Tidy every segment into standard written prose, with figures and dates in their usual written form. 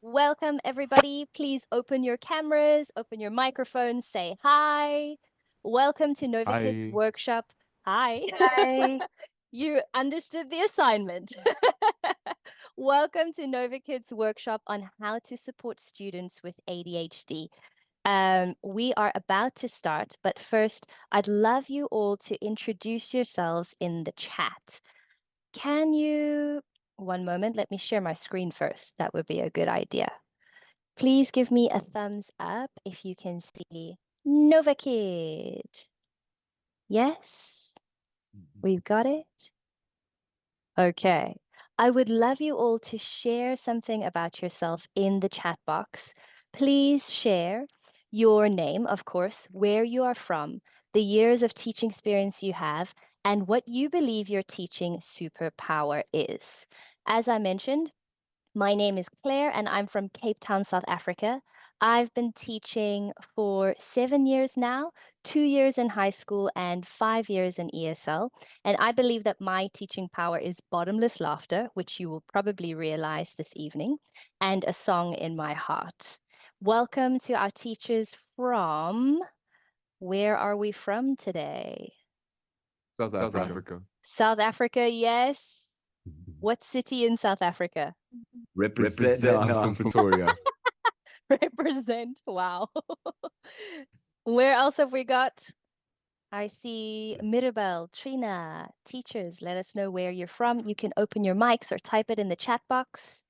Welcome, everybody. Please open your cameras, open your microphones, say hi. Welcome to Nova Kids I Workshop. Hi. Hi. You understood the assignment. Welcome to Nova Kids Workshop on how to support students with ADHD. We are about to start, but first, I'd love you all to introduce yourselves in the chat. Can you, one moment, let me share my screen first. That would be a good idea. Please give me a thumbs up if you can see Nova Kid. Yes, we've got it. Okay. I would love you all to share something about yourself in the chat box. Please share your name, of course, where you are from, the years of teaching experience you have, and what you believe your teaching superpower is. As I mentioned, my name is Claire, and I'm from Cape Town, South Africa. I've been teaching for 7 years now, 2 years in high school and 5 years in ESL. And I believe that my teaching power is bottomless laughter, which you will probably realize this evening, and a song in my heart. Welcome to our teachers from, where are we from today? South Africa. South Africa, yes. What city in South Africa? Represent. No, I'm from Pretoria. Represent. Wow. Where else have we got? I see Mirabel, Trina, teachers. Let us know where you're from. You can open your mics or type it in the chat box.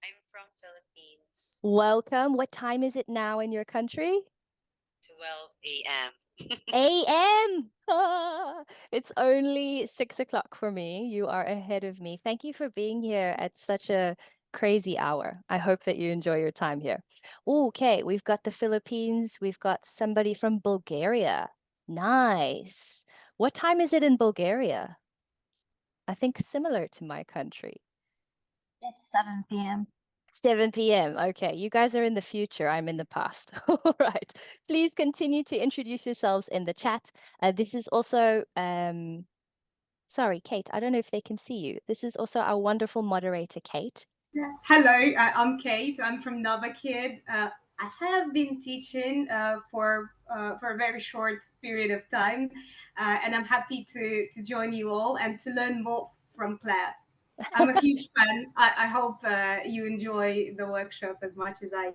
I'm from Philippines. Welcome. What time is it now in your country? 12 a.m. AM. It's only 6 o'clock for me. You are ahead of me. Thank you for being here at such a crazy hour. I hope that you enjoy your time here. Okay, we've got the Philippines. We've got somebody from Bulgaria. Nice. What time is it in Bulgaria? I think similar to my country. It's 7 p.m. 7 p.m. Okay, you guys are in the future. I'm in the past. All right. Please continue to introduce yourselves in the chat. This is also, sorry, Kate, I don't know if they can see you. This is also our wonderful moderator, Kate. Hello, I'm Kate. I'm from Nova Kid. I have been teaching for a very short period of time, and I'm happy to join you all and to learn more from Claire. I'm a huge fan. I hope you enjoy the workshop as much as I.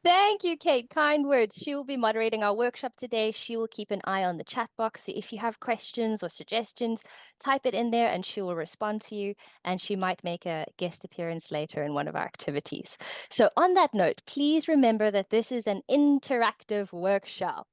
Thank you, Kate. Kind words. She will be moderating our workshop today. She will keep an eye on the chat box. So if you have questions or suggestions, type it in there and she will respond to you. And she might make a guest appearance later in one of our activities. So on that note, please remember that this is an interactive workshop.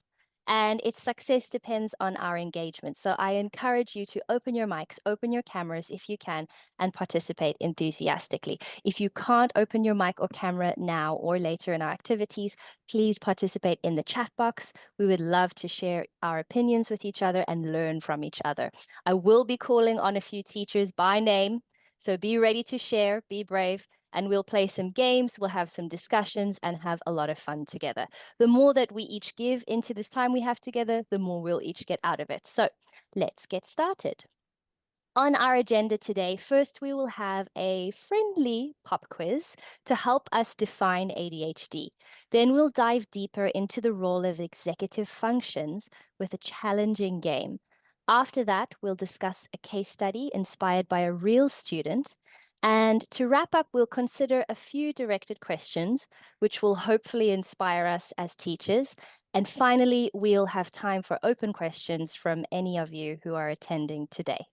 And its success depends on our engagement. So I encourage you to open your mics, open your cameras if you can, and participate enthusiastically. If you can't open your mic or camera now or later in our activities, please participate in the chat box. We would love to share our opinions with each other and learn from each other. I will be calling on a few teachers by name, so be ready to share, be brave, and we'll play some games, we'll have some discussions, and have a lot of fun together. The more that we each give into this time we have together, the more we'll each get out of it. So let's get started. On our agenda today, first we will have a friendly pop quiz to help us define ADHD. Then we'll dive deeper into the role of executive functions with a challenging game. After that, we'll discuss a case study inspired by a real student. And to wrap up, we'll consider a few directed questions, which will hopefully inspire us as teachers. And finally, we'll have time for open questions from any of you who are attending today.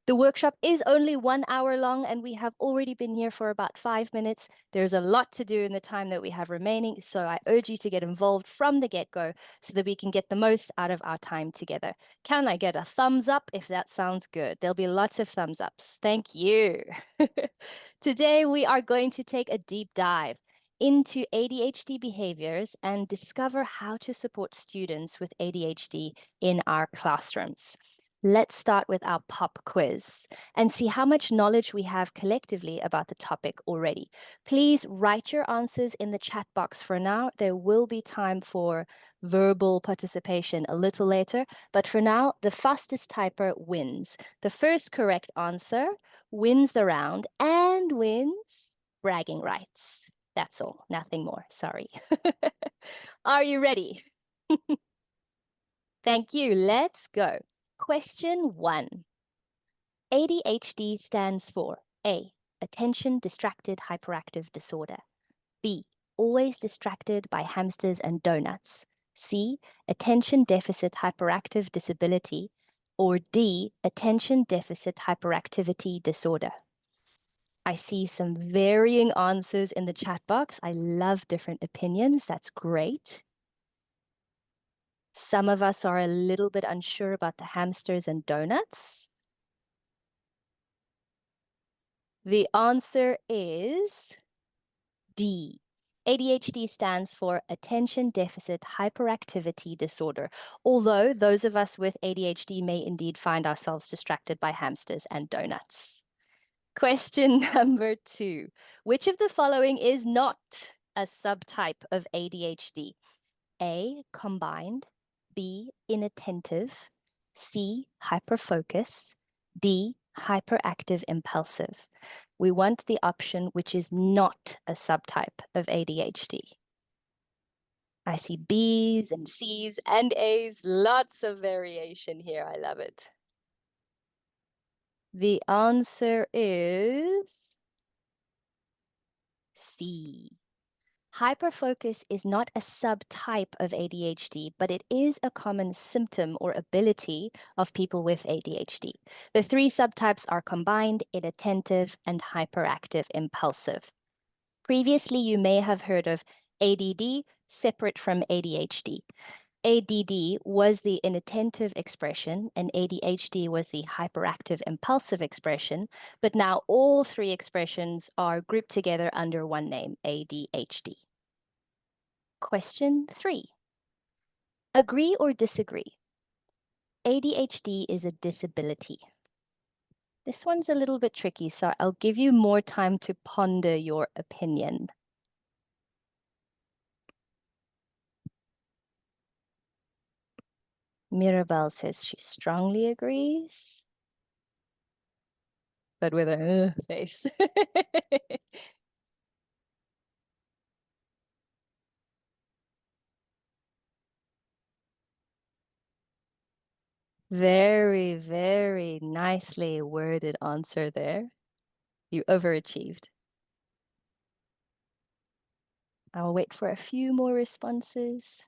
The workshop is only 1 hour long, and we have already been here for about 5 minutes. There's a lot to do in the time that we have remaining, so I urge you to get involved from the get-go so that we can get the most out of our time together. Can I get a thumbs up if that sounds good? There'll be lots of thumbs ups. Thank you. Today, we are going to take a deep dive into ADHD behaviors and discover how to support students with ADHD in our classrooms. Let's start with our pop quiz and see how much knowledge we have collectively about the topic already. Please write your answers in the chat box for now. There will be time for verbal participation a little later, but for now, the fastest typer wins. The first correct answer wins the round and wins bragging rights. That's all, nothing more, sorry. Are you ready? Thank you, let's go. Question 1. ADHD stands for A, attention distracted hyperactive disorder. B, always distracted by hamsters and donuts. C, attention deficit hyperactive disability. Or D, attention deficit hyperactivity disorder. I see some varying answers in the chat box. I love different opinions. That's great. Some of us are a little bit unsure about the hamsters and donuts. The answer is D. ADHD stands for Attention Deficit Hyperactivity Disorder, although those of us with ADHD may indeed find ourselves distracted by hamsters and donuts. Question number 2. Which of the following is not a subtype of ADHD? A, combined. B, inattentive. C, hyperfocus. D, hyperactive impulsive. We want the option which is not a subtype of ADHD. I see B's and C's and A's, lots of variation here. I love it. The answer is C. Hyperfocus is not a subtype of ADHD, but it is a common symptom or ability of people with ADHD. The 3 subtypes are combined, inattentive, and hyperactive impulsive. Previously, you may have heard of ADD separate from ADHD. ADD was the inattentive expression and ADHD was the hyperactive impulsive expression, but now all 3 expressions are grouped together under one name, ADHD. Question 3. Agree or disagree? ADHD is a disability. This one's a little bit tricky, so I'll give you more time to ponder your opinion. Mirabelle says she strongly agrees, but with a face. Very, very nicely worded answer there. You overachieved. I'll wait for a few more responses.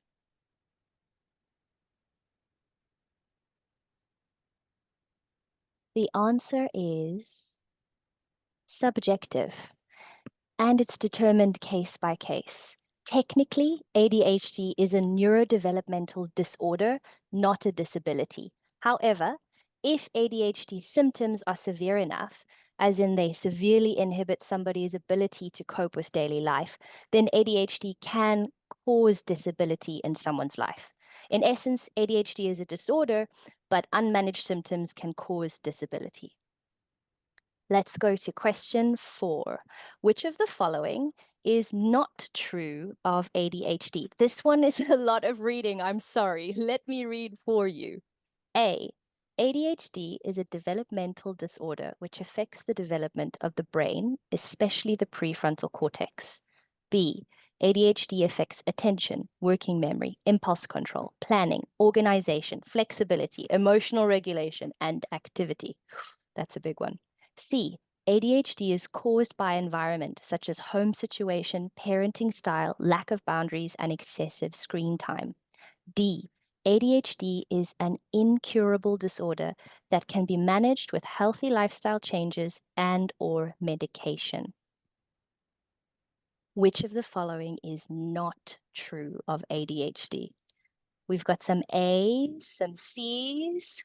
The answer is subjective, and it's determined case by case. Technically, ADHD is a neurodevelopmental disorder, not a disability. However, if ADHD symptoms are severe enough, as in they severely inhibit somebody's ability to cope with daily life, then ADHD can cause disability in someone's life. In essence, ADHD is a disorder, but unmanaged symptoms can cause disability. Let's go to question 4. Which of the following is not true of ADHD? This one is a lot of reading, I'm sorry. Let me read for you. A, ADHD is a developmental disorder which affects the development of the brain, especially the prefrontal cortex. B, ADHD affects attention, working memory, impulse control, planning, organization, flexibility, emotional regulation, and activity. That's a big one. C, ADHD is caused by environment such as home situation, parenting style, lack of boundaries, and excessive screen time. D, ADHD is an incurable disorder that can be managed with healthy lifestyle changes and/or medication. Which of the following is not true of ADHD? We've got some A's, some C's.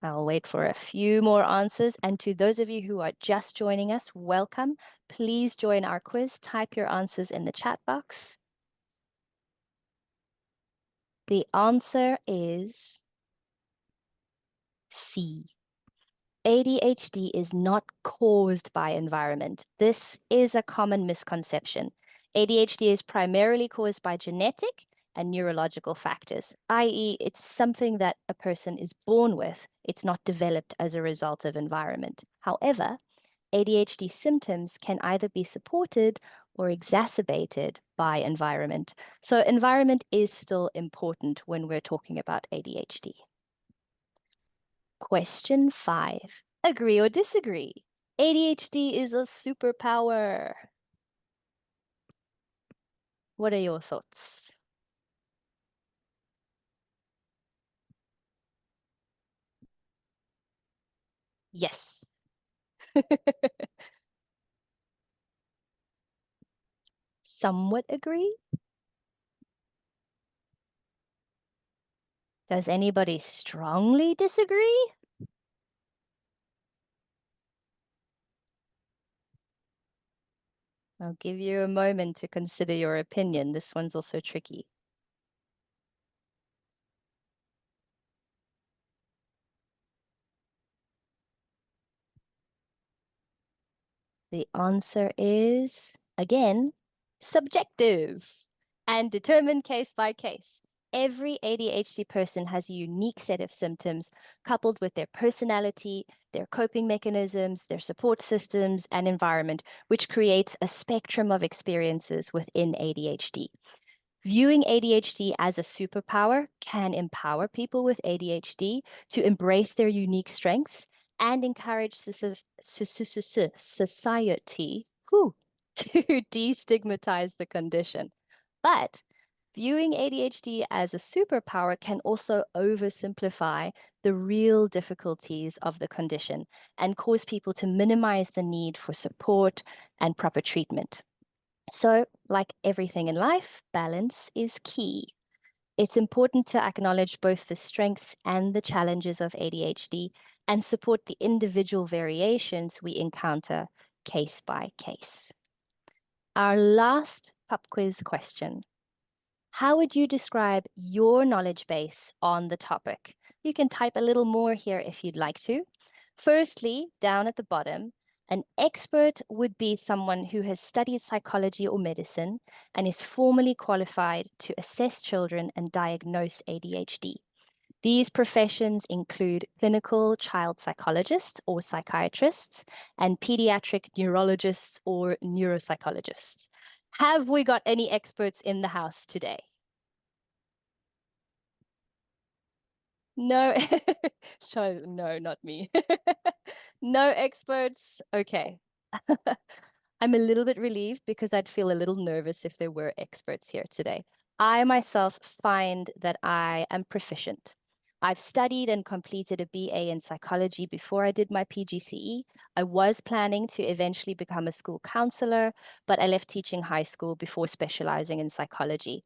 I'll wait for a few more answers. And to those of you who are just joining us, welcome. Please join our quiz. Type your answers in the chat box. The answer is C. ADHD is not caused by environment. This is a common misconception. ADHD is primarily caused by genetic and neurological factors, i.e., it's something that a person is born with. It's not developed as a result of environment. However, ADHD symptoms can either be supported or exacerbated by environment. So environment is still important when we're talking about ADHD. Question 5. Agree or disagree? ADHD is a superpower. What are your thoughts? Yes. Somewhat agree? Does anybody strongly disagree? I'll give you a moment to consider your opinion. This one's also tricky. The answer is, again, subjective and determined case by case. Every ADHD person has a unique set of symptoms coupled with their personality, their coping mechanisms, their support systems, and environment, which creates a spectrum of experiences within ADHD. Viewing ADHD as a superpower can empower people with ADHD to embrace their unique strengths and encourage society to destigmatize the condition. But viewing ADHD as a superpower can also oversimplify the real difficulties of the condition and cause people to minimize the need for support and proper treatment. So, like everything in life, balance is key. It's important to acknowledge both the strengths and the challenges of ADHD and support the individual variations we encounter case by case. Our last pop quiz question. How would you describe your knowledge base on the topic? You can type a little more here if you'd like to. Firstly, down at the bottom, an expert would be someone who has studied psychology or medicine and is formally qualified to assess children and diagnose ADHD. These professions include clinical child psychologists or psychiatrists and pediatric neurologists or neuropsychologists. Have we got any experts in the house today? No, no, not me. No experts. Okay. I'm a little bit relieved because I'd feel a little nervous if there were experts here today. I myself find that I am proficient. I've studied and completed a BA in psychology before I did my PGCE. I was planning to eventually become a school counselor, but I left teaching high school before specializing in psychology.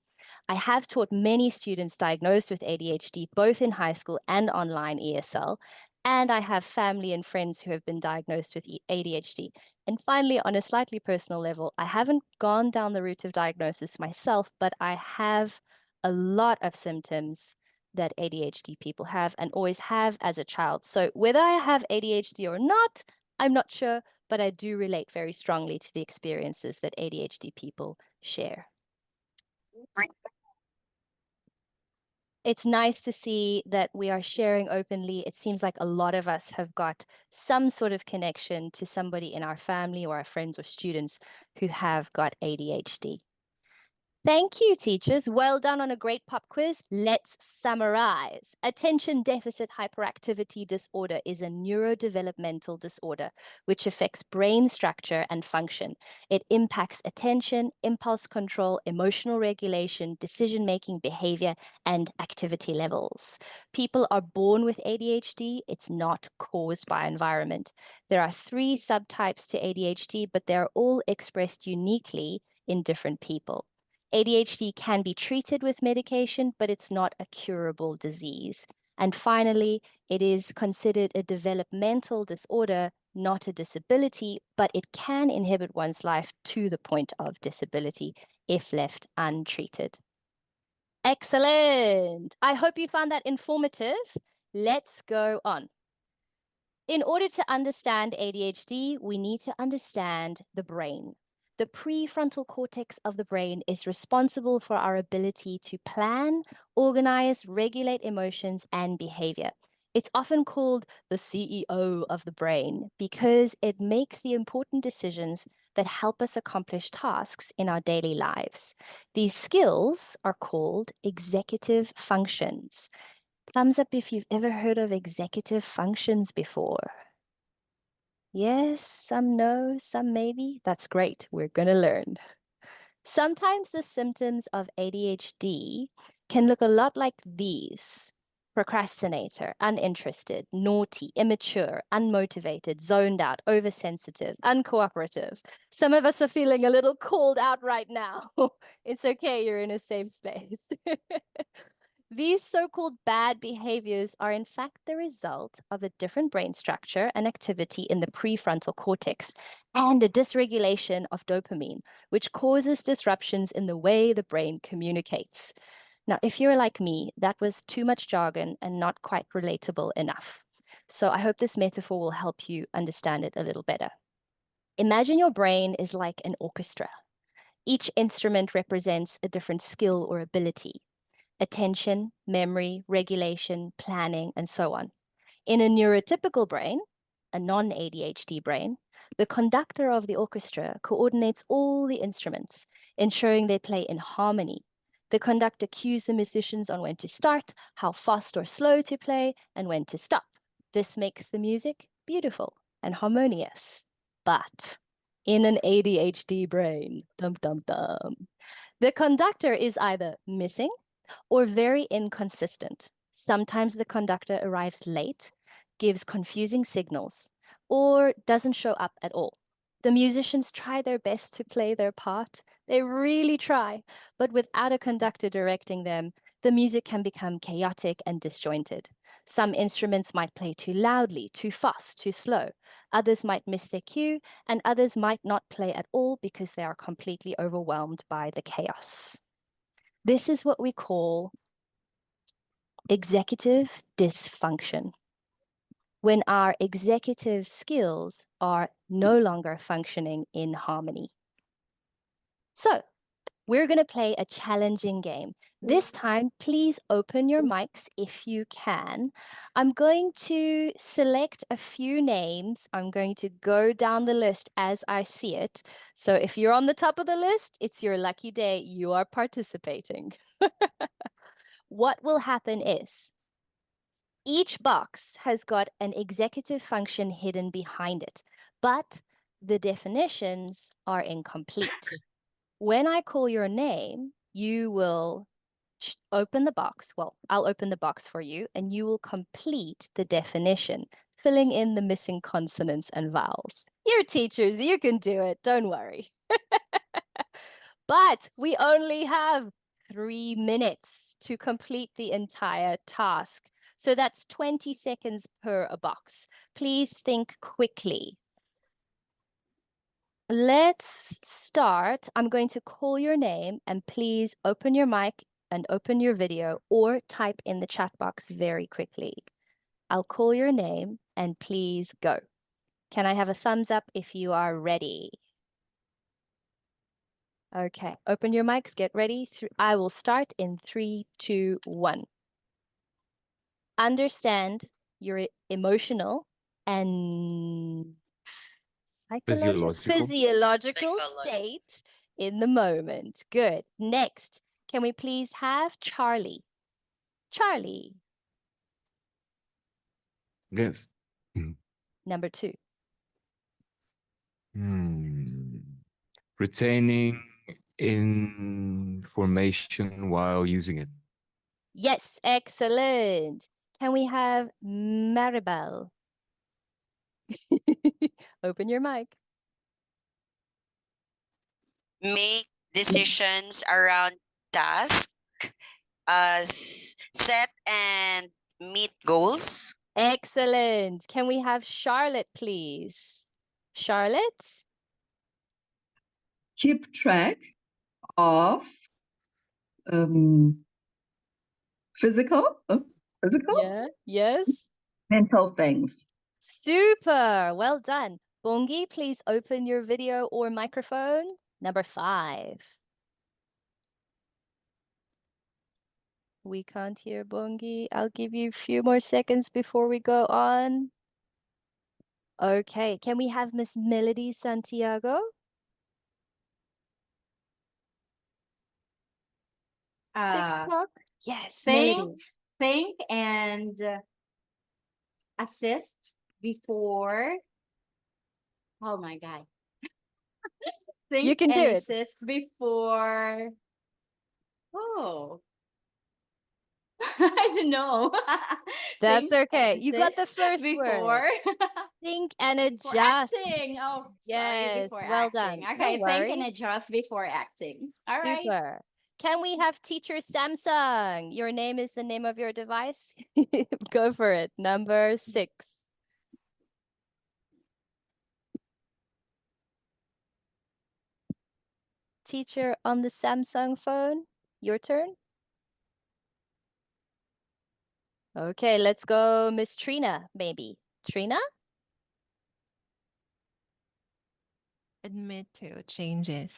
I have taught many students diagnosed with ADHD, both in high school and online ESL, and I have family and friends who have been diagnosed with ADHD. And finally, on a slightly personal level, I haven't gone down the route of diagnosis myself, but I have a lot of symptoms that ADHD people have and always have as a child. So whether I have ADHD or not, I'm not sure, but I do relate very strongly to the experiences that ADHD people share. It's nice to see that we are sharing openly. It seems like a lot of us have got some sort of connection to somebody in our family or our friends or students who have got ADHD. Thank you, teachers. Well done on a great pop quiz. Let's summarize. Attention deficit hyperactivity disorder is a neurodevelopmental disorder which affects brain structure and function. It impacts attention, impulse control, emotional regulation, decision-making behavior, and activity levels. People are born with ADHD. It's not caused by environment. There are 3 subtypes to ADHD, but they're all expressed uniquely in different people. ADHD can be treated with medication, but it's not a curable disease. And finally, it is considered a developmental disorder, not a disability, but it can inhibit one's life to the point of disability if left untreated. Excellent. I hope you found that informative. Let's go on. In order to understand ADHD, we need to understand the brain. The prefrontal cortex of the brain is responsible for our ability to plan, organize, regulate emotions, and behavior. It's often called the CEO of the brain because it makes the important decisions that help us accomplish tasks in our daily lives. These skills are called executive functions. Thumbs up if you've ever heard of executive functions before. Yes, some no, some maybe. That's great. We're going to learn. Sometimes the symptoms of ADHD can look a lot like these: procrastinator, uninterested, naughty, immature, unmotivated, zoned out, oversensitive, uncooperative. Some of us are feeling a little called out right now. It's okay, you're in a safe space. These so-called bad behaviors are in fact the result of a different brain structure and activity in the prefrontal cortex and a dysregulation of dopamine, which causes disruptions in the way the brain communicates. Now, if you're like me, that was too much jargon and not quite relatable enough. So I hope this metaphor will help you understand it a little better. Imagine your brain is like an orchestra. Each instrument represents a different skill or ability: attention, memory, regulation, planning, and so on. In a neurotypical brain, a non-ADHD brain, the conductor of the orchestra coordinates all the instruments, ensuring they play in harmony. The conductor cues the musicians on when to start, how fast or slow to play, and when to stop. This makes the music beautiful and harmonious. But in an ADHD brain, dum dum dum, the conductor is either missing or very inconsistent. Sometimes the conductor arrives late, gives confusing signals, or doesn't show up at all. The musicians try their best to play their part. They really try, but without a conductor directing them, the music can become chaotic and disjointed. Some instruments might play too loudly, too fast, too slow. Others might miss their cue, and others might not play at all because they are completely overwhelmed by the chaos. This is what we call executive dysfunction, when our executive skills are no longer functioning in harmony. So we're going to play a challenging game. This time, please open your mics if you can. I'm going to select a few names. I'm going to go down the list as I see it. So if you're on the top of the list, it's your lucky day. You are participating. What will happen is each box has got an executive function hidden behind it, but the definitions are incomplete. When I call your name, you will open the box. Well, I'll open the box for you, and you will complete the definition, filling in the missing consonants and vowels. You're teachers, you can do it, don't worry. But we only have 3 minutes to complete the entire task. So that's 20 seconds per a box. Please think quickly. Let's start. I'm going to call your name, and please open your mic and open your video or type in the chat box very quickly. I'll call your name and please go. Can I have a thumbs up if you are ready? Okay, open your mics, get ready. I will start in 3, 2, 1. Understand your emotional and physiological state in the moment. Good. Next, can we please have Charlie? Charlie. Yes. Number 2. Retaining information while using it. Yes, excellent. Can we have Maribel? Open your mic. Make decisions around tasks, set and meet goals. Excellent. Can we have Charlotte, please? Charlotte? Keep track of physical, Yeah, yes. mental things. Super. Well done. Bongi, please open your video or microphone. Number 5. We can't hear Bongi. I'll give you a few more seconds before we go on. Okay, can we have Miss Melody Santiago? TikTok? Yes, Melody. Think and assist before. Oh my God. Think You can and do it. assist before. Oh. I don't know. That's Think and okay. You got the assist first word. before. Think and For adjust. acting. Oh, sorry, Yes, before well acting. done. Okay, No think and worries. adjust before acting. All right. Super. Can we have teacher Samsung? Your name is the name of your device? Go for it. Number 6. Teacher on the Samsung phone, your turn. Okay, let's go Miss Trina, maybe. Trina? Admit to changes.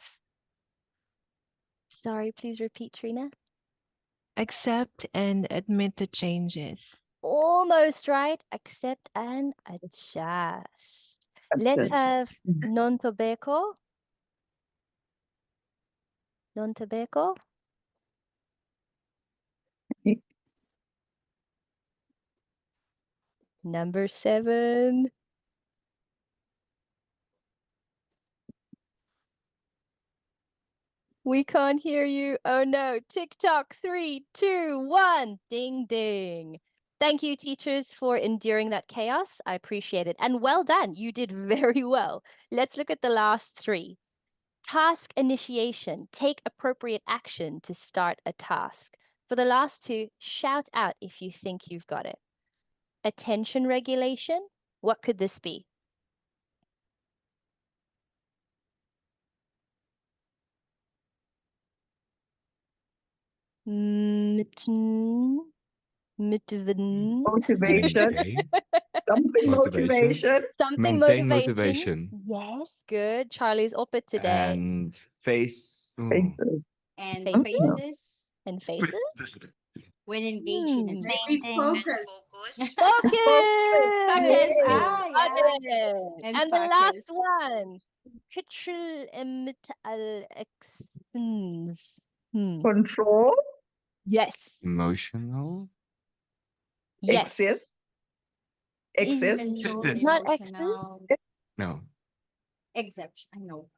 Sorry, please repeat, Trina. Accept and admit to changes. Almost right. Accept and adjust. Let's have non tobacco. Non tobacco. Number 7. We can't hear you. Oh no. TikTok. 3, 2, 1. Ding, ding. Thank you, teachers, for enduring that chaos. I appreciate it. And well done. You did very well. Let's look at the last 3. Task initiation. Take appropriate action to start a task. For the last 2, shout out if you think you've got it. Attention regulation. What could this be? Motivation. Motivation. Something motivation. Something Maintain motivation. motivation. Yes, good. Charlie's up it today. And face. Faces. And Faces? faces And faces? when engaged in a Hmm. task. Maybe Painting. focus. Focus. Focus! Focus. Got Ah, yeah. it. And And the last focus. one. Control actions. Control. Yes. Emotional. Yes. Exist. Exist. Control Yes. Not emotional No. exception. I know.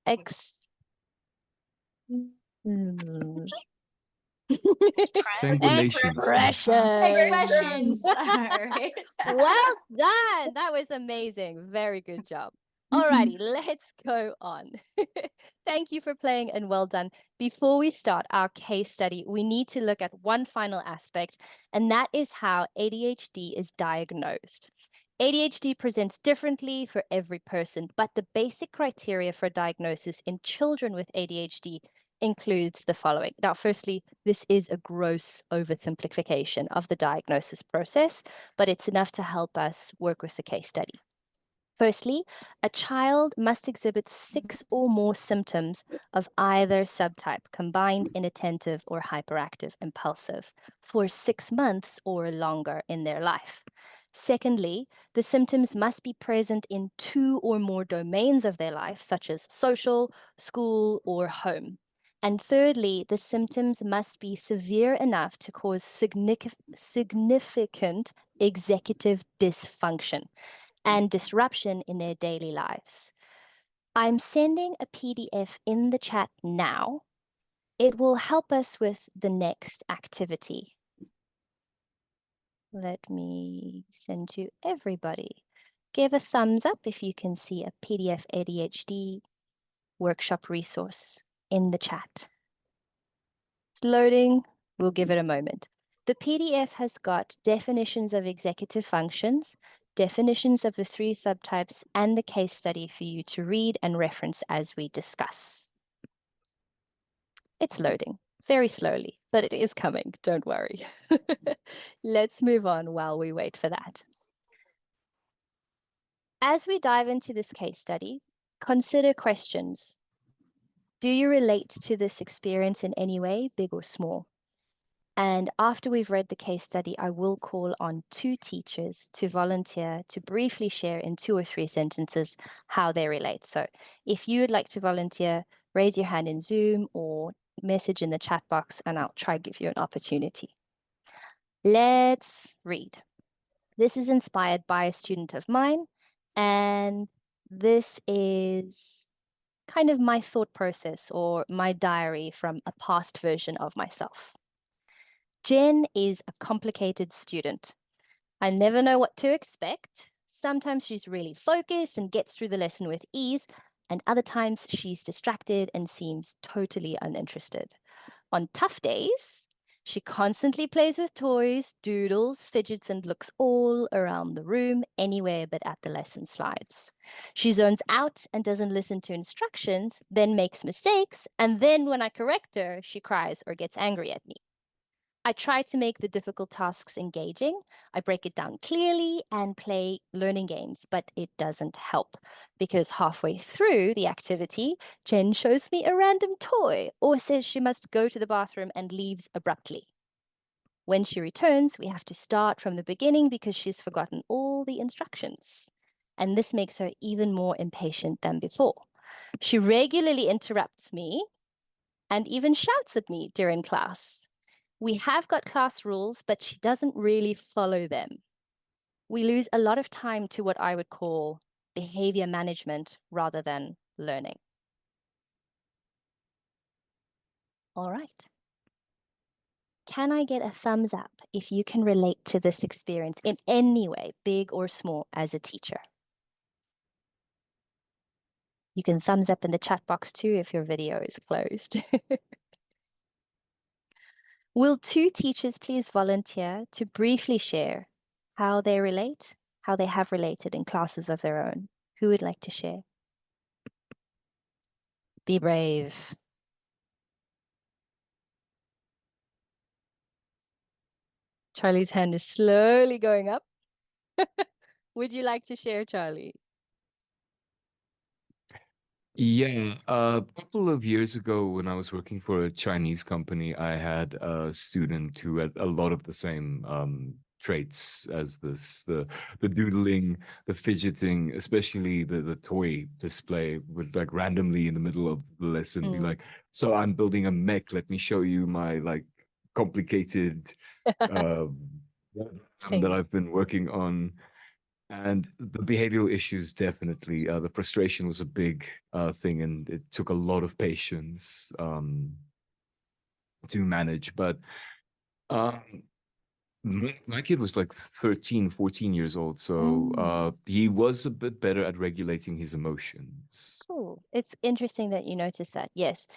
Ex. Strangulation. Expressions. All right. Well done. That was amazing. Very good job. Alrighty, let's go on. Thank you for playing and well done. Before we start our case study, we need to look at one final aspect, and that is how ADHD is diagnosed. ADHD presents differently for every person, but the basic criteria for diagnosis in children with ADHD includes the following. Now, firstly, this is a gross oversimplification of the diagnosis process, but it's enough to help us work with the case study. Firstly, a child must exhibit 6 or more symptoms of either subtype, combined inattentive or hyperactive impulsive, for 6 months or longer in their life. Secondly, the symptoms must be present in 2 or more domains of their life, such as social, school, or home. And thirdly, the symptoms must be severe enough to cause significant executive dysfunction and disruption in their daily lives. I'm sending a PDF in the chat now. It will help us with the next activity. Let me send to everybody. Give a thumbs up if you can see a PDF ADHD workshop resource in the chat. It's loading. We'll give it a moment. The PDF has got definitions of executive functions, definitions of the 3 subtypes, and the case study for you to read and reference as we discuss. It's loading very slowly, but it is coming. Don't worry. Let's move on while we wait for that. As we dive into this case study, consider questions. Do you relate to this experience in any way, big or small? And after we've read the case study, I will call on 2 teachers to volunteer to briefly share in 2 or 3 sentences how they relate. So if you would like to volunteer, raise your hand in Zoom or message in the chat box, and I'll try to give you an opportunity. Let's read. This is inspired by a student of mine, and this is kind of my thought process or my diary from a past version of myself. Jen is a complicated student. I never know what to expect. Sometimes she's really focused and gets through the lesson with ease, and other times she's distracted and seems totally uninterested. On tough days, she constantly plays with toys, doodles, fidgets, and looks all around the room, anywhere but at the lesson slides. She zones out and doesn't listen to instructions, then makes mistakes, and then when I correct her, she cries or gets angry at me. I try to make the difficult tasks engaging. I break it down clearly and play learning games, but it doesn't help because halfway through the activity, Jen shows me a random toy or says she must go to the bathroom and leaves abruptly. When she returns, we have to start from the beginning because she's forgotten all the instructions. And this makes her even more impatient than before. She regularly interrupts me and even shouts at me during class. We have got class rules, but she doesn't really follow them. We lose a lot of time to what I would call behavior management rather than learning. All right. Can I get a thumbs up if you can relate to this experience in any way, big or small, as a teacher? You can thumbs up in the chat box too if your video is closed. Will 2 teachers please volunteer to briefly share how they relate, how they have related in classes of their own? Who would like to share? Be brave. Charlie's hand is slowly going up. Would you like to share, Charlie? Yeah, a couple of years ago when I was working for a Chinese company, I had a student who had a lot of the same traits as this, the doodling, the fidgeting, especially the toy display would like randomly in the middle of the lesson be like, so I'm building a mech, let me show you my like complicated that I've been working on. And the behavioral issues, definitely. The frustration was a big thing, and it took a lot of patience to manage. But um, my kid was like 13, 14 years old, so he was a bit better at regulating his emotions. Cool. It's interesting that you noticed that. Yes.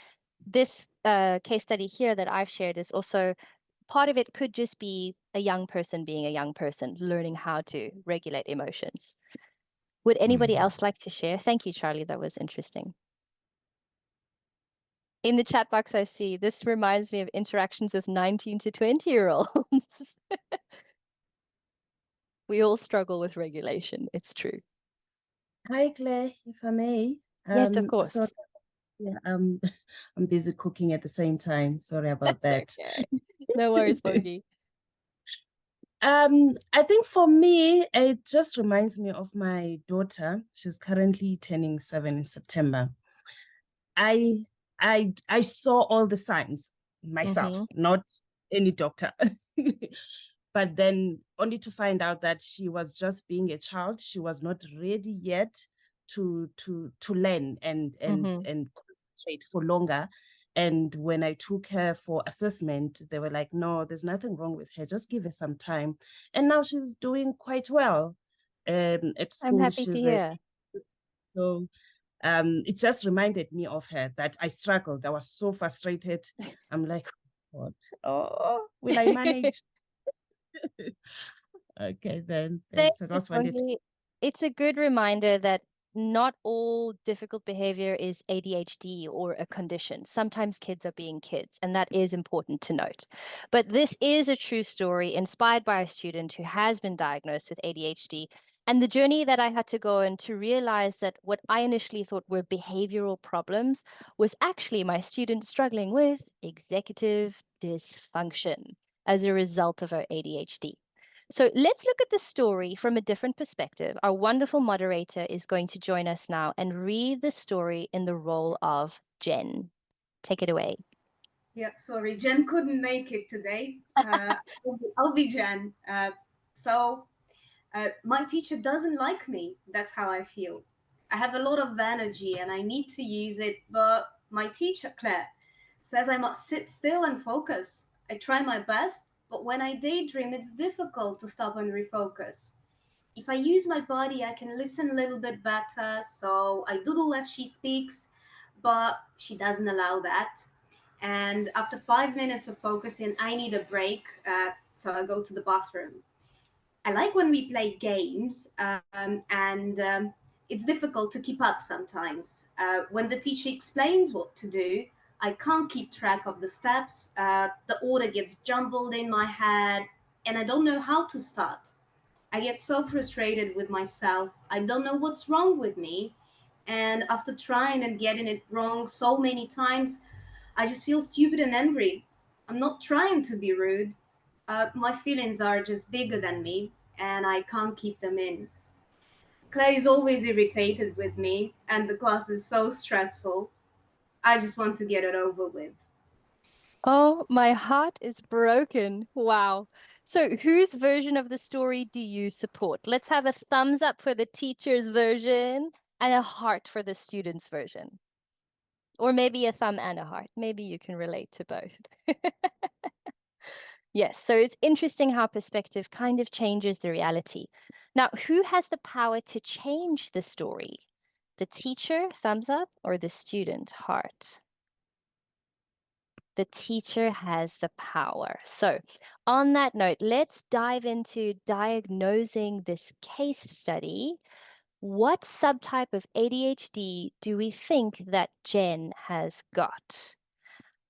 This case study here that I've shared is also part of it could just be a young person being a young person, learning how to regulate emotions. Would anybody else like to share? Thank you, Charlie. That was interesting. In the chat box, I see this reminds me of interactions with 19 to 20-year-olds. We all struggle with regulation. It's true. Hi, Claire, if I may. Yes, of course. So, yeah, I'm busy cooking at the same time. Sorry about That's that. okay. No worries, Bongi. I think for me, it just reminds me of my daughter. She's currently turning 7 in September. I saw all the signs myself, not any doctor. But then only to find out that she was just being a child. She was not ready yet to learn and concentrate for longer. And when I took her for assessment, they were like, no, there's nothing wrong with her. Just give her some time. And now she's doing quite well. At school, I'm happy to hear. So it just reminded me of her that I struggled. I was so frustrated. I'm like, what? Oh, will I manage? Okay, then. Thank So you, that's what Bongi. It's a good reminder that not all difficult behavior is ADHD or a condition. Sometimes kids are being kids, and that is important to note. But this is a true story inspired by a student who has been diagnosed with ADHD And the journey that I had to go on to realize that what I initially thought were behavioral problems was actually my student struggling with executive dysfunction as a result of her ADHD. So let's look at the story from a different perspective. Our wonderful moderator is going to join us now and read the story in the role of Jen. Take it away. Yeah, sorry, Jen couldn't make it today. I'll be Jen. My teacher doesn't like me. That's how I feel. I have a lot of energy and I need to use it, but my teacher, Claire, says I must sit still and focus. I try my best, but when I daydream, it's difficult to stop and refocus. If I use my body, I can listen a little bit better, so I doodle as she speaks, but she doesn't allow that. And after 5 minutes of focusing, I need a break, so I go to the bathroom. I like when we play games, and it's difficult to keep up sometimes. When the teacher explains what to do, I can't keep track of the steps. The order gets jumbled in my head, and I don't know how to start. I get so frustrated with myself. I don't know what's wrong with me. And after trying and getting it wrong so many times, I just feel stupid and angry. I'm not trying to be rude. My feelings are just bigger than me, and I can't keep them in. Clay is always irritated with me, and the class is so stressful. I just want to get it over with. Oh, my heart is broken. Wow. So, whose version of the story do you support? Let's have a thumbs up for the teacher's version and a heart for the student's version. Or maybe a thumb and a heart. Maybe you can relate to both. Yes, so it's interesting how perspective kind of changes the reality. Now, who has the power to change the story? The teacher, thumbs up, or the student, heart? The teacher has the power. So, on that note, let's dive into diagnosing this case study. What subtype of ADHD do we think that Jen has got?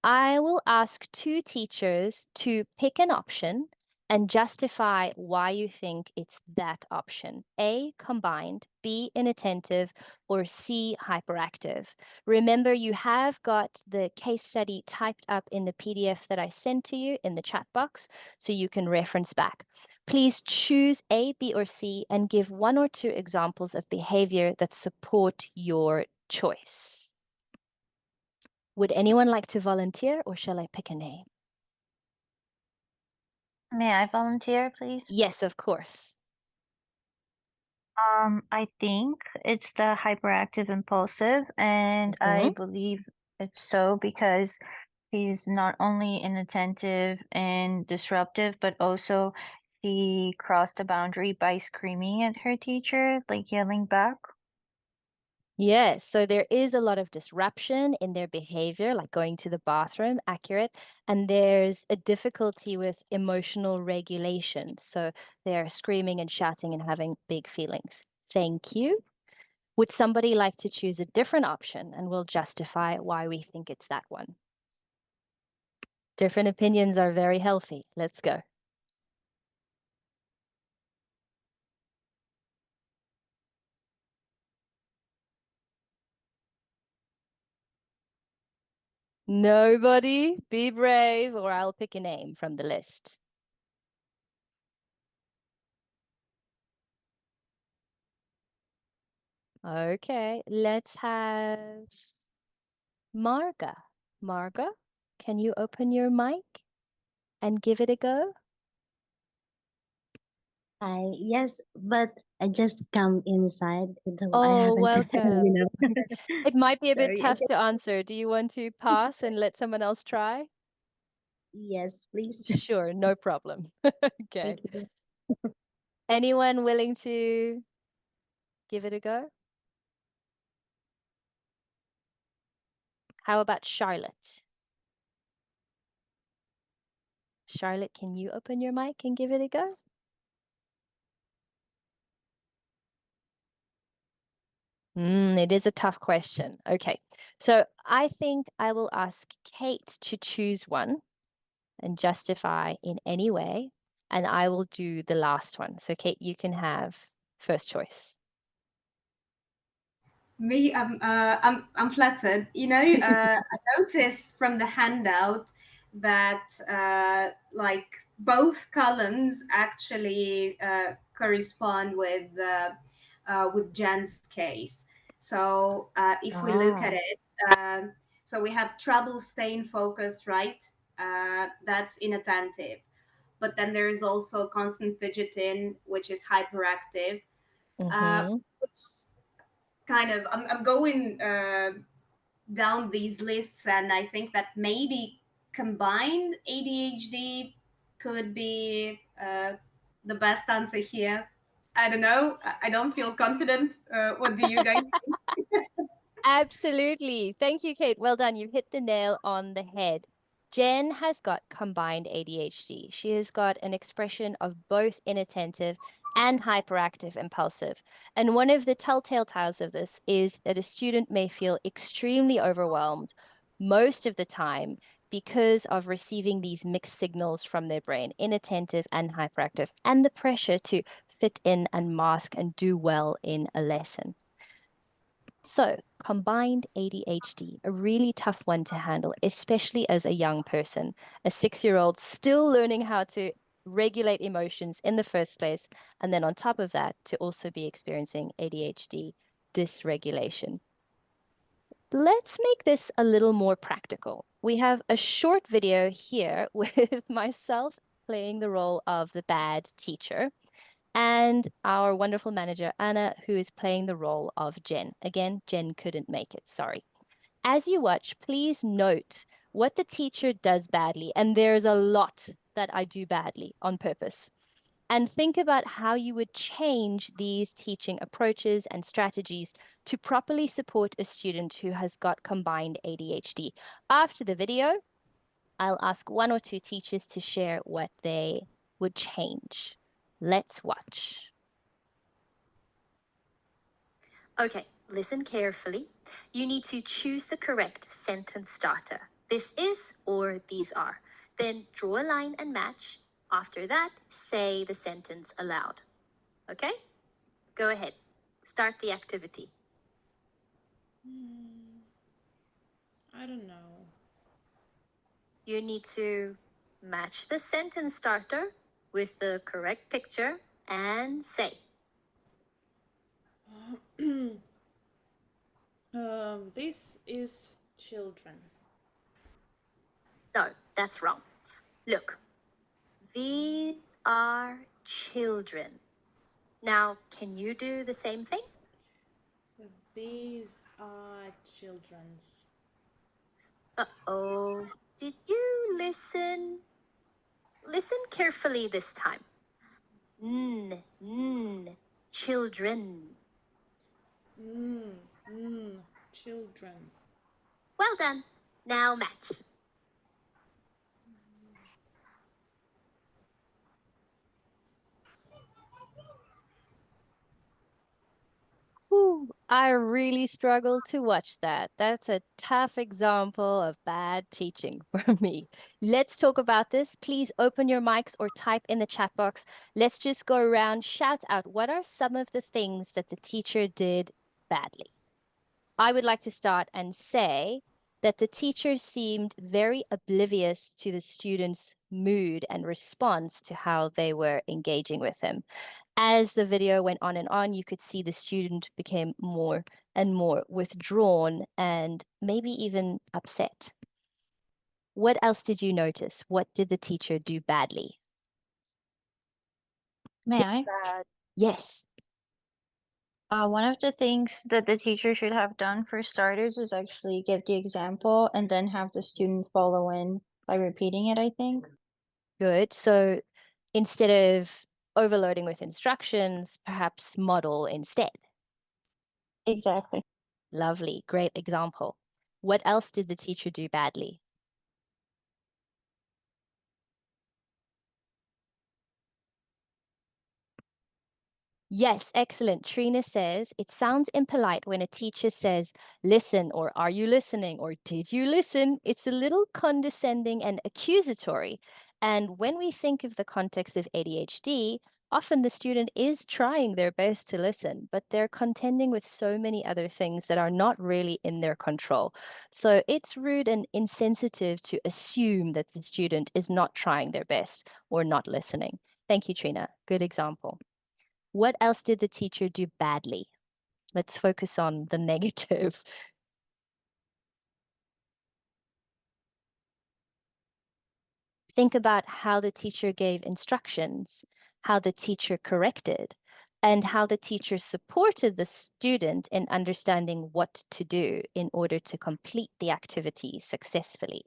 I will ask two teachers to pick an option and justify why you think it's that option. A, combined, B, inattentive, or C, hyperactive. Remember, you have got the case study typed up in the PDF that I sent to you in the chat box, so you can reference back. Please choose A, B, or C and give one or two examples of behavior that support your choice. Would anyone like to volunteer, or shall I pick a name? May I volunteer, please? Yes, of course. I think it's the hyperactive impulsive, and I Mhm. believe it's so because he's not only inattentive and disruptive, but also he crossed the boundary by screaming at her teacher, like yelling back. Yes, so there is a lot of disruption in their behavior, like going to the bathroom, accurate. And there's a difficulty with emotional regulation. So they're screaming and shouting and having big feelings. Thank you. Would somebody like to choose a different option, and we'll justify why we think it's that one? Different opinions are very healthy. Let's go. Nobody? Be brave, or I'll pick a name from the list. Okay, let's have Marga. Marga, can you open your mic and give it a go? Yes, but I just come inside, so I Oh, haven't, welcome. It might be a bit Sorry. tough to answer. Do you want to pass and let someone else try? Yes, please. Sure, no problem. Okay. Thank you. Anyone willing to give it a go? How about Charlotte? Charlotte, can you open your mic and give it a go? It is a tough question. Okay, so I think I will ask Kate to choose one and justify in any way, and I will do the last one. So Kate, you can have first choice? Me, I'm flattered. I noticed from the handout that like both columns actually correspond with Jen's case. So if we look at it, so we have trouble staying focused, right? That's inattentive. But then there is also constant fidgeting, which is hyperactive. Mm-hmm. Kind of, I'm going down these lists, and I think that maybe combined ADHD could be the best answer here. I don't know. I don't feel confident. What do you guys think? Absolutely. Thank you, Kate. Well done. You've hit the nail on the head. Jen has got combined ADHD. She has got an expression of both inattentive and hyperactive impulsive. And one of the telltale tales of this is that a student may feel extremely overwhelmed most of the time because of receiving these mixed signals from their brain, inattentive and hyperactive, and the pressure to fit in and mask and do well in a lesson. So, combined ADHD, a really tough one to handle, especially as a young person, a 6-year-old still learning how to regulate emotions in the first place. And then on top of that, to also be experiencing ADHD dysregulation. Let's make this a little more practical. We have a short video here with myself playing the role of the bad teacher and our wonderful manager, Anna, who is playing the role of Jen. Again, Jen couldn't make it, sorry. As you watch, please note what the teacher does badly, and there's a lot that I do badly on purpose. And think about how you would change these teaching approaches and strategies to properly support a student who has got combined ADHD. After the video, I'll ask 1 or 2 teachers to share what they would change. Let's watch. Okay, listen carefully. You need to choose the correct sentence starter. This is or these are. Then draw a line and match. After that, say the sentence aloud. Okay? Go ahead. Start the activity. I don't know. You need to match the sentence starter with the correct picture and say. This is children. No, that's wrong. Look, these are children. Now, can you do the same thing? These are children's. Uh-oh. Did you listen? Listen carefully this time. Children. Children. Well done. Now match. Ooh, I really struggled to watch that. That's a tough example of bad teaching for me. Let's talk about this. Please open your mics or type in the chat box. Let's just go around, shout out what are some of the things that the teacher did badly. I would like to start and say that the teacher seemed very oblivious to the students' mood and response to how they were engaging with him. As the video went on and on, you could see the student became more and more withdrawn and maybe even upset. What else did you notice? What did the teacher do badly? May I? Yes. One of the things that the teacher should have done for starters is actually give the example and then have the student follow in by repeating it, I think. Good. So instead of overloading with instructions, perhaps model instead. Exactly. Lovely. Great example. What else did the teacher do badly? Yes, excellent. Trina says, it sounds impolite when a teacher says, listen, or are you listening, or did you listen? It's a little condescending and accusatory. And when we think of the context of ADHD, Often the student is trying their best to listen, but they're contending with so many other things that are not really in their control. So it's rude and insensitive to assume that the student is not trying their best or not listening. Thank you, Trina. Good example. What else did the teacher do badly? Let's focus on the negative. Think about how the teacher gave instructions, how the teacher corrected, and how the teacher supported the student in understanding what to do in order to complete the activity successfully.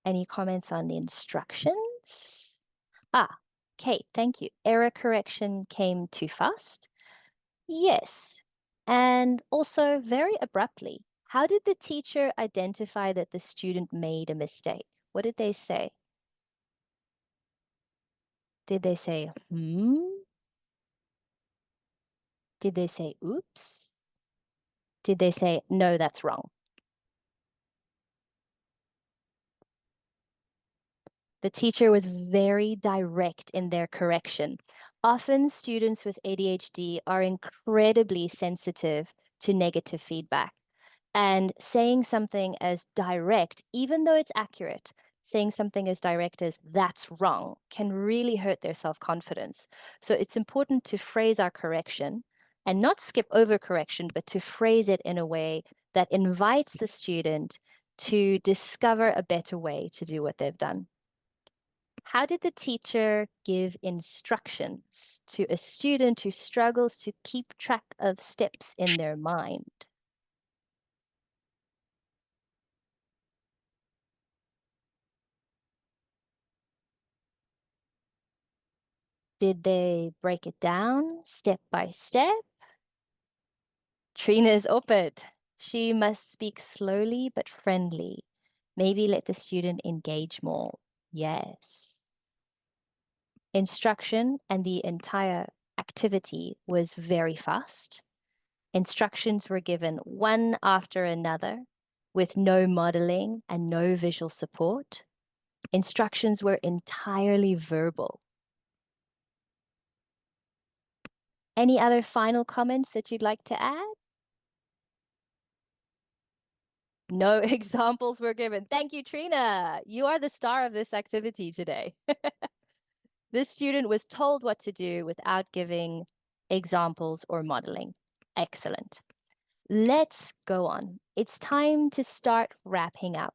Any comments on the instructions? Kate, thank you. Error correction came too fast? Yes. And also very abruptly. How did the teacher identify that the student made a mistake? What did they say? Did they say, Did they say, oops? Did they say, no, that's wrong? The teacher was very direct in their correction. Often students with ADHD are incredibly sensitive to negative feedback. And saying something as direct, even though it's accurate, saying something as direct as that's wrong can really hurt their self-confidence. So it's important to phrase our correction and not skip over correction, but to phrase it in a way that invites the student to discover a better way to do what they've done. How did the teacher give instructions to a student who struggles to keep track of steps in their mind? Did they break it down step by step? Trina's op it. She must speak slowly but friendly. Maybe let the student engage more. Yes. Instruction and the entire activity was very fast. Instructions were given one after another with no modeling and no visual support. Instructions were entirely verbal. Any other final comments that you'd like to add? No examples were given. Thank you, Trina. You are the star of this activity today. This student was told what to do without giving examples or modeling. Excellent. Let's go on. It's time to start wrapping up.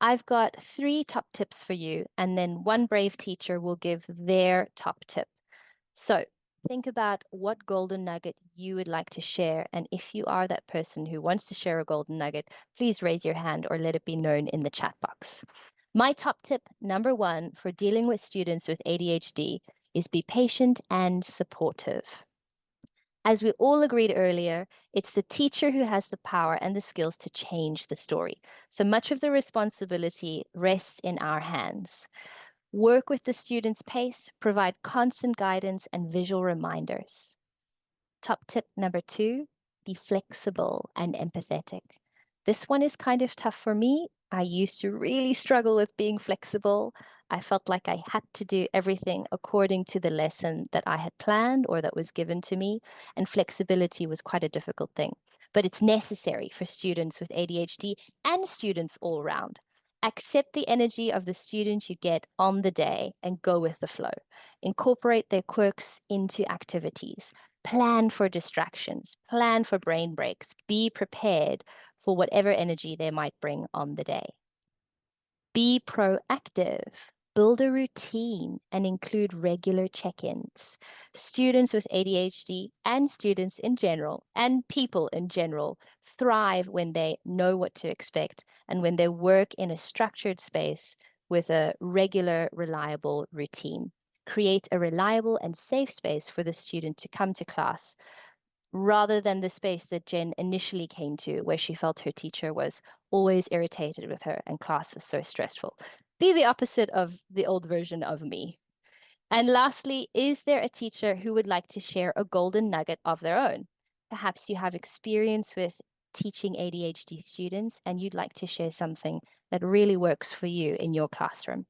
I've got 3 top tips for you, and then one brave teacher will give their top tip. So think about what golden nugget you would like to share. And if you are that person who wants to share a golden nugget, please raise your hand or let it be known in the chat box. My top tip number 1 for dealing with students with ADHD is be patient and supportive. As we all agreed earlier, it's the teacher who has the power and the skills to change the story. So much of the responsibility rests in our hands. Work with the student's pace, provide constant guidance and visual reminders. Top tip number 2, be flexible and empathetic. This one is kind of tough for me. I used to really struggle with being flexible. I felt like I had to do everything according to the lesson that I had planned or that was given to me, and flexibility was quite a difficult thing. But it's necessary for students with ADHD and students all around. Accept the energy of the student you get on the day and go with the flow. Incorporate their quirks into activities. Plan for distractions, plan for brain breaks, be prepared for whatever energy they might bring on the day. Be proactive, build a routine and include regular check-ins. Students with ADHD and students in general and people in general thrive when they know what to expect and when they work in a structured space with a regular, reliable routine. Create a reliable and safe space for the student to come to class rather than the space that Jen initially came to, where she felt her teacher was always irritated with her and class was so stressful. Be the opposite of the old version of me. And lastly, is there a teacher who would like to share a golden nugget of their own? perhaps you have experience with teaching ADHD students and you'd like to share something that really works for you in your classroom.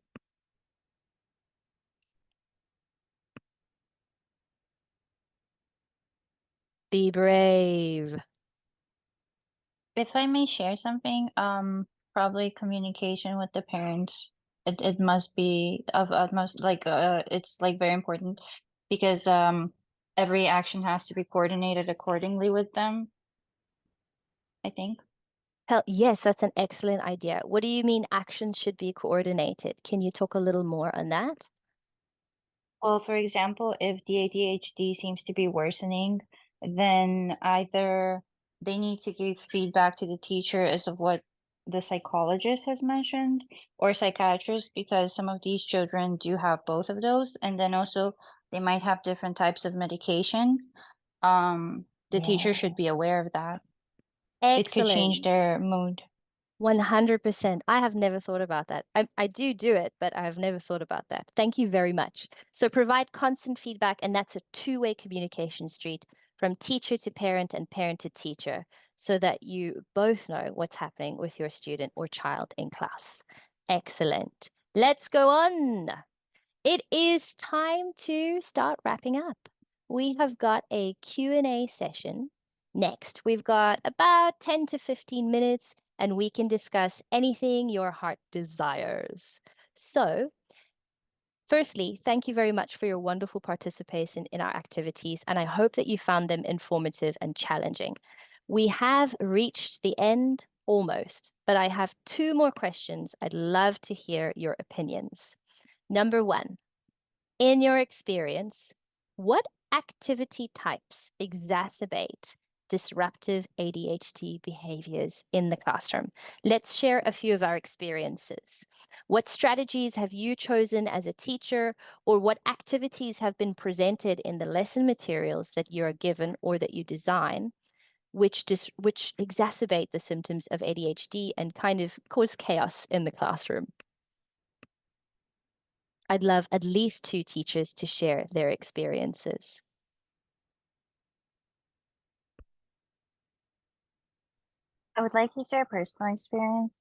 Be brave. If I may share something, probably communication with the parents. It must be of utmost, like, it's like very important because every action has to be coordinated accordingly with them, I think. Yes, that's an excellent idea. What do you mean actions should be coordinated? Can you talk a little more on that? Well, for example, if the ADHD seems to be worsening, then either they need to give feedback to the teacher as of what the psychologist has mentioned, or psychiatrist, because some of these children do have both of those, and then also they might have different types of medication. The teacher should be aware of that. It could change Excellent. their mood. 100%. I have never thought about that. I do it, but I have never thought about that. Thank you very much. So provide constant feedback, and that's a two-way communication street from teacher to parent and parent to teacher, so that you both know what's happening with your student or child in class. Excellent. Let's go on. It is time to start wrapping up. We have got a Q&A session next. We've got about 10 to 15 minutes and we can discuss anything your heart desires. So, firstly, thank you very much for your wonderful participation in our activities, and I hope that you found them informative and challenging. We have reached the end almost, but I have two more questions. I'd love to hear your opinions. Number one, in your experience, what activity types exacerbate disruptive ADHD behaviors in the classroom? Let's share a few of our experiences. What strategies have you chosen as a teacher, or what activities have been presented in the lesson materials that you are given or that you design, which exacerbate the symptoms of ADHD and kind of cause chaos in the classroom? I'd love at least two teachers to share their experiences. I would like to share personal experience.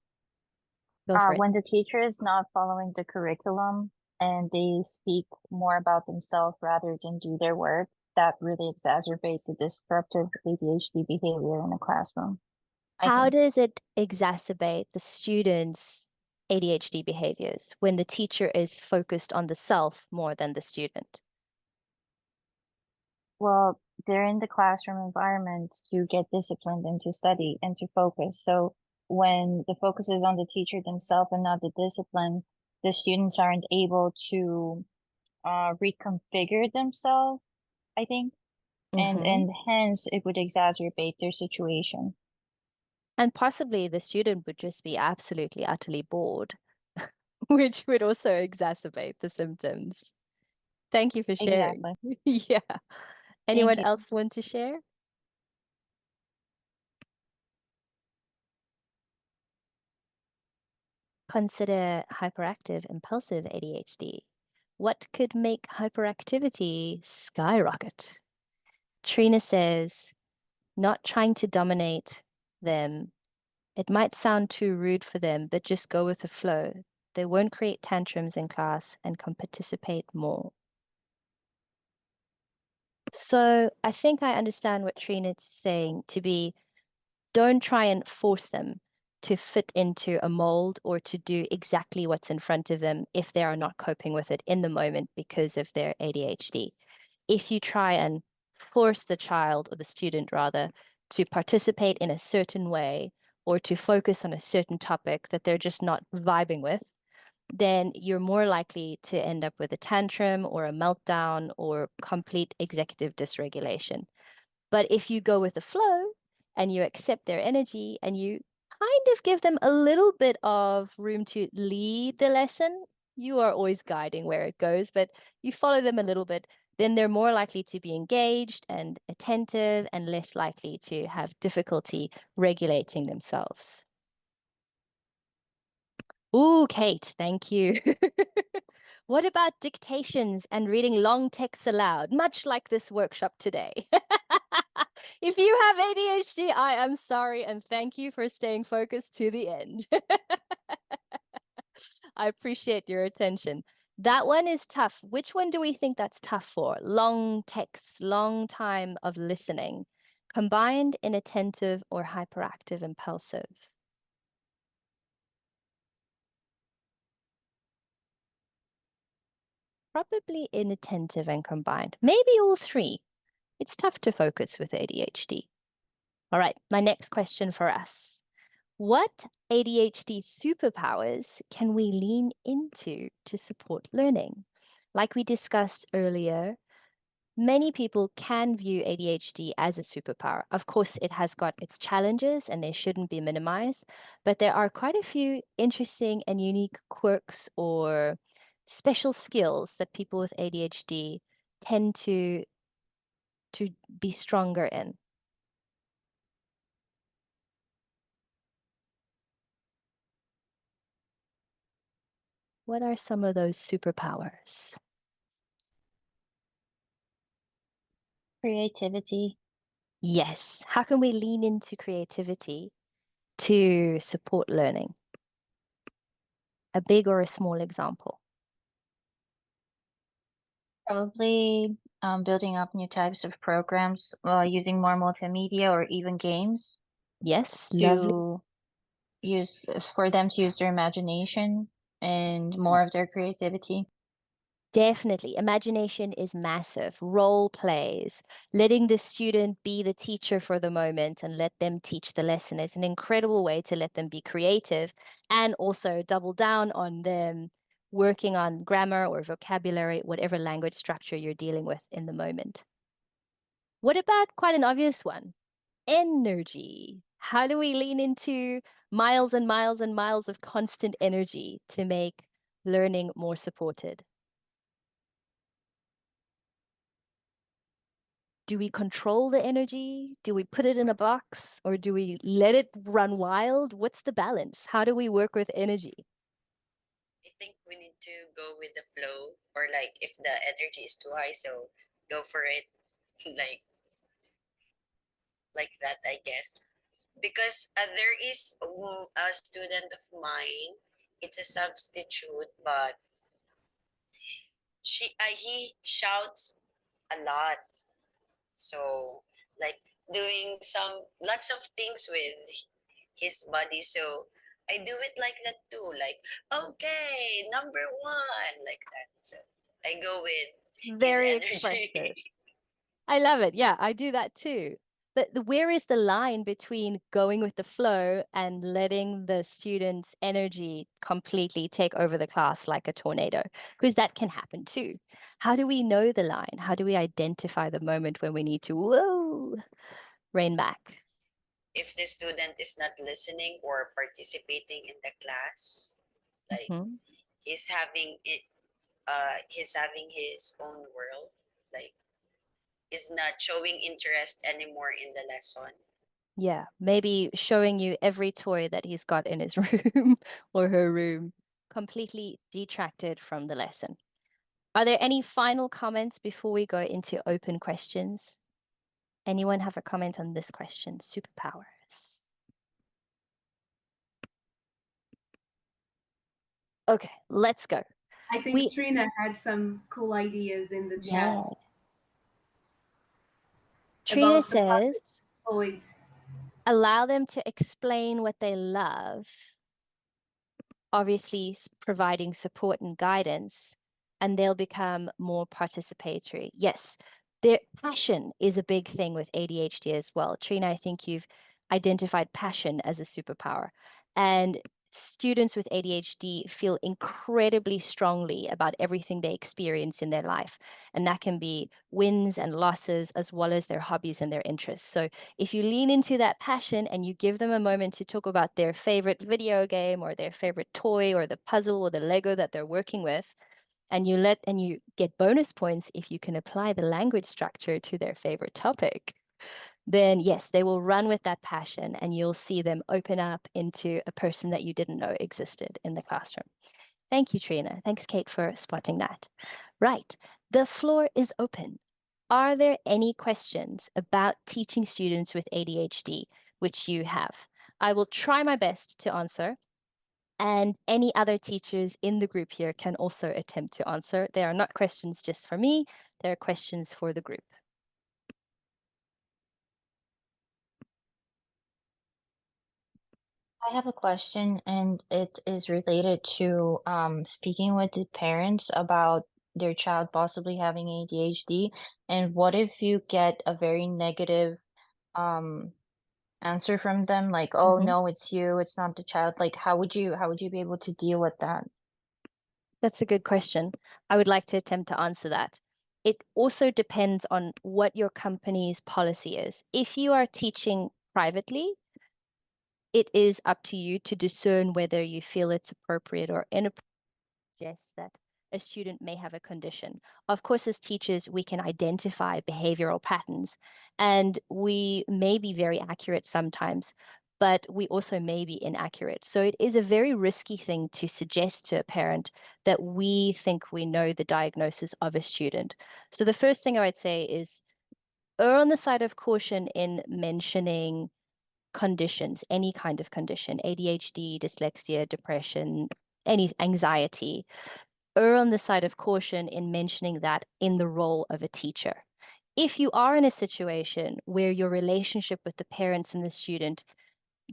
Go for it. When the teacher is not following the curriculum and they speak more about themselves rather than do their work, that really exacerbates the disruptive ADHD behavior in the classroom. How does it exacerbate the students' ADHD behaviors when the teacher is focused on the self more than the student? Well, they're in the classroom environment to get disciplined and to study and to focus. So when the focus is on the teacher themselves and not the discipline, the students aren't able to reconfigure themselves, I think. And hence it would exacerbate their situation. And possibly the student would just be absolutely, utterly bored, which would also exacerbate the symptoms. Thank you for sharing. Exactly. Yeah. Anyone you. else want to share? Consider hyperactive impulsive ADHD. What could make hyperactivity skyrocket? Trina says, not trying to dominate them. It might sound too rude for them, but just go with the flow. They won't create tantrums in class and can participate more. So I think I understand what Trina's saying to be, don't try and force them to fit into a mold or to do exactly what's in front of them if they are not coping with it in the moment because of their ADHD. If you try and force the child, or the student rather, to participate in a certain way or to focus on a certain topic that they're just not vibing with, then you're more likely to end up with a tantrum or a meltdown or complete executive dysregulation. But if you go with the flow and you accept their energy and you kind of give them a little bit of room to lead the lesson, you are always guiding where it goes, but you follow them a little bit, then they're more likely to be engaged and attentive and less likely to have difficulty regulating themselves. Ooh, Kate, thank you. What about dictations and reading long texts aloud, much like this workshop today? If you have ADHD, I am sorry and thank you for staying focused to the end. I appreciate your attention. That one is tough. Which one do we think that's tough for? Long texts, long time of listening, combined, inattentive, or hyperactive, impulsive? Probably inattentive and combined. Maybe all three. It's tough to focus with ADHD. All right, my next question for us. What ADHD superpowers can we lean into to support learning? Like we discussed earlier, many people can view ADHD as a superpower. Of course, it has got its challenges and they shouldn't be minimized, but there are quite a few interesting and unique quirks or special skills that people with ADHD tend to be stronger in. What are some of those superpowers? Creativity. Yes. How can we lean into creativity to support learning? A big or a small example? Probably building up new types of programs, using more multimedia or even games. Yes, lovely. To use for them to use their imagination and more of their creativity. Definitely. Imagination is massive. Role plays, letting the student be the teacher for the moment and let them teach the lesson is an incredible way to let them be creative and also double down on them working on grammar or vocabulary, whatever language structure you're dealing with in the moment. What about quite an obvious one? Energy. How do we lean into miles and miles and miles of constant energy to make learning more supported? Do we control the energy? Do we put it in a box or do we let it run wild? What's the balance? How do we work with energy? I think we need to go with the flow, or like if the energy is too high, so go for it, like that, I guess. Because there is a student of mine. It's a substitute, but he shouts a lot. So like doing some lots of things with his body. So I do it like that too. Like, okay, number one, like that. So I go with his Very energy. expressive. I love it. Yeah, I do that too. But where is the line between going with the flow and letting the student's energy completely take over the class like a tornado? Because that can happen too. How do we know the line? How do we identify the moment when we need to, whoa, rein back? If the student is not listening or participating in the class, like he's having it, he's having his own world, like he's not showing interest anymore in the lesson. Yeah, maybe showing you every toy that he's got in his room or her room, completely detracted from the lesson. Are there any final comments before we go into open questions? Anyone have a comment on this question? Superpowers. Okay, let's go. I think Trina had some cool ideas in the chat. Trina says, always allow them to explain what they love, obviously providing support and guidance, and they'll become more participatory. Yes, their passion is a big thing with ADHD as well. Trina, I think you've identified passion as a superpower. And students with ADHD feel incredibly strongly about everything they experience in their life. And that can be wins and losses, as well as their hobbies and their interests. So if you lean into that passion and you give them a moment to talk about their favorite video game or their favorite toy or the puzzle or the Lego that they're working with, and you get bonus points if you can apply the language structure to their favorite topic, then yes, they will run with that passion and you'll see them open up into a person that you didn't know existed in the classroom. Thank you, Trina. Thanks, Kate, for spotting that. Right, the floor is open. Are there any questions about teaching students with ADHD which you have? I will try my best to answer, and any other teachers in the group here can also attempt to answer. They are not questions just for me, they are questions for the group. I have a question, and it is related to speaking with the parents about their child possibly having ADHD. And what if you get a very negative um answer from them, like, "Oh Mhm. no, it's you, it's not the child." Like, how would you be able to deal with that? That's a good question. I would like to attempt to answer that. It also depends on what your company's policy is. If you are teaching privately, it is up to you to discern whether you feel it's appropriate or inappropriate to suggest that a student may have a condition. Of course, as teachers, we can identify behavioral patterns, and we may be very accurate sometimes, but we also may be inaccurate. So it is a very risky thing to suggest to a parent that we think we know the diagnosis of a student. So the first thing I would say is err on the side of caution in mentioning conditions, any kind of condition, ADHD, dyslexia, depression, any anxiety. Err on the side of caution in mentioning that in the role of a teacher. If you are in a situation where your relationship with the parents and the student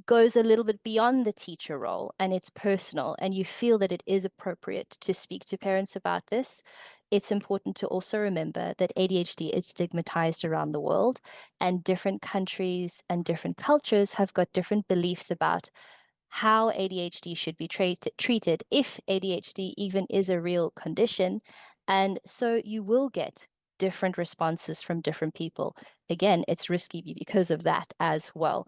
goes a little bit beyond the teacher role and it's personal, and you feel that it is appropriate to speak to parents about this, it's important to also remember that ADHD is stigmatized around the world, and different countries and different cultures have got different beliefs about how ADHD should be treated, if ADHD even is a real condition. And so you will get different responses from different people. Again, it's risky because of that as well.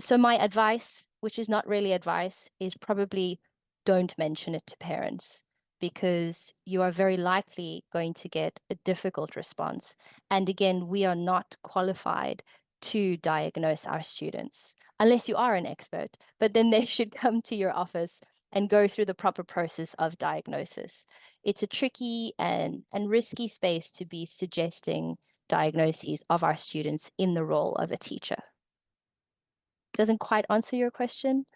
So my advice, which is not really advice, is probably don't mention it to parents, because you are very likely going to get a difficult response. And again, we are not qualified to diagnose our students unless you are an expert, but then they should come to your office and go through the proper process of diagnosis. It's a tricky and risky space to be suggesting diagnoses of our students in the role of a teacher. Doesn't quite answer your question.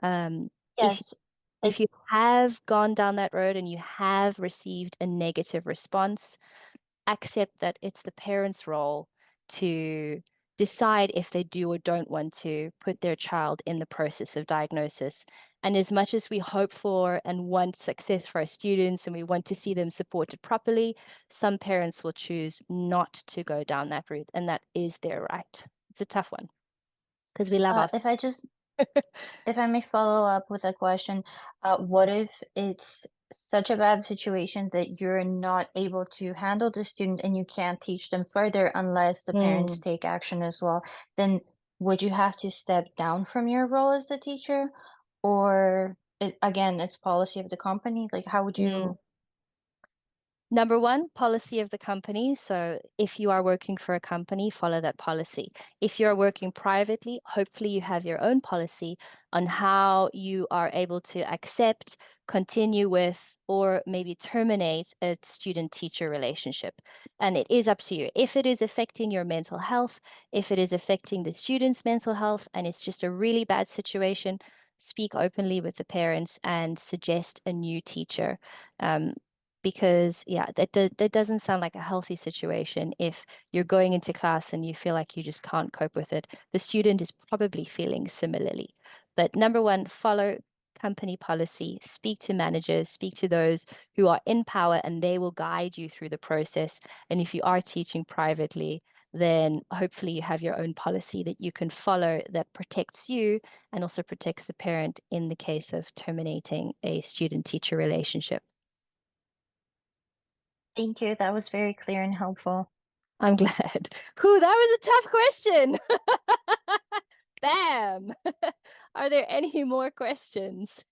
Yes. If you have gone down that road and you have received a negative response, accept that it's the parent's role to decide if they do or don't want to put their child in the process of diagnosis. And as much as we hope for and want success for our students and we want to see them supported properly, some parents will choose not to go down that route, and that is their right. It's a tough one because we love our If I may follow up with a question, what if it's such a bad situation that you're not able to handle the student and you can't teach them further unless the parents take action as well? Then would you have to step down from your role as the teacher? Or again, it's policy of the company? Like, how would you? Number one, policy of the company. So if you are working for a company, follow that policy. If you're working privately, hopefully you have your own policy on how you are able to accept, continue with, or maybe terminate a student-teacher relationship. And it is up to you. If it is affecting your mental health, if it is affecting the student's mental health, and it's just a really bad situation, speak openly with the parents and suggest a new teacher. Because that doesn't sound like a healthy situation. If you're going into class and you feel like you just can't cope with it, the student is probably feeling similarly. But number one, follow company policy, speak to managers, speak to those who are in power, and they will guide you through the process. And if you are teaching privately, then hopefully you have your own policy that you can follow that protects you and also protects the parent in the case of terminating a student-teacher relationship. Thank you. That was very clear and helpful. I'm glad. Whew, that was a tough question. Bam. Are there any more questions?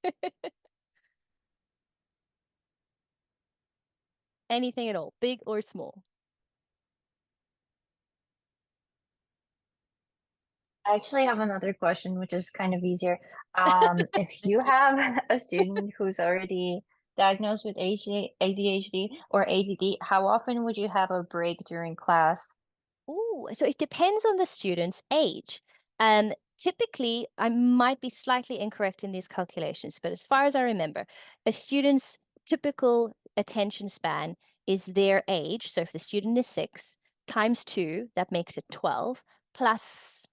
Anything at all, big or small? I actually have another question, which is kind of easier. If you have a student who's already diagnosed with ADHD or ADD, how often would you have a break during class? Ooh, so it depends on the student's age. Typically, I might be slightly incorrect in these calculations, but as far as I remember, a student's typical attention span is their age. So if the student is 6 times 2, that makes it 12, plus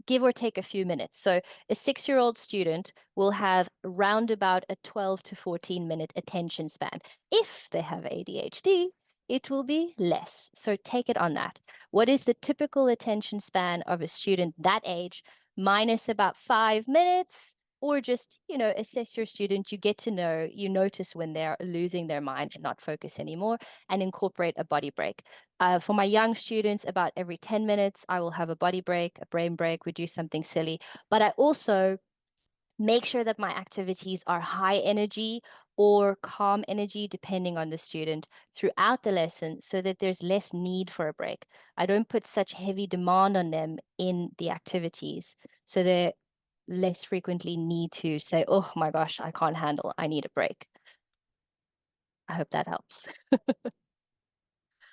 give or take a few minutes. So a 6-year-old student will have round about a 12 to 14-minute attention span. If they have ADHD, it will be less. So take it on that. What is the typical attention span of a student that age minus about 5 minutes? Or just, assess your student. You get to know, you notice when they're losing their mind and not focus anymore, and incorporate a body break. For my young students, about every 10 minutes, I will have a body break, a brain break. We do something silly. But I also make sure that my activities are high energy or calm energy, depending on the student, throughout the lesson so that there's less need for a break. I don't put such heavy demand on them in the activities, so they less frequently need to say, oh my gosh, I can't handle, I need a break. I hope that helps.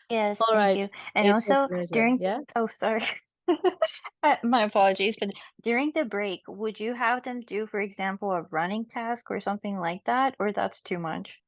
Yes, All thank right. you. And It's a also pleasure. during, Yeah. oh, sorry. My apologies, but during the break, would you have them do, for example, a running task or something like that, or that's too much?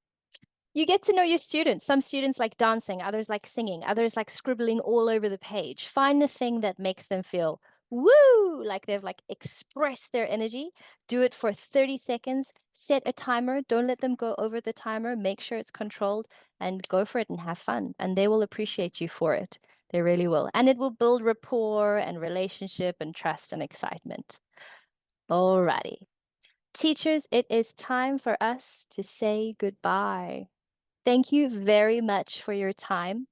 You get to know your students. Some students like dancing, others like singing, others like scribbling all over the page. Find the thing that makes them feel woo, like they've like expressed their energy. Do it for 30 seconds. Set a timer. Don't let them go over the timer. Make sure it's controlled and go for it and have fun. And they will appreciate you for it. They really will. And it will build rapport and relationship and trust and excitement. Alrighty. Teachers, it is time for us to say goodbye. Thank you very much for your time.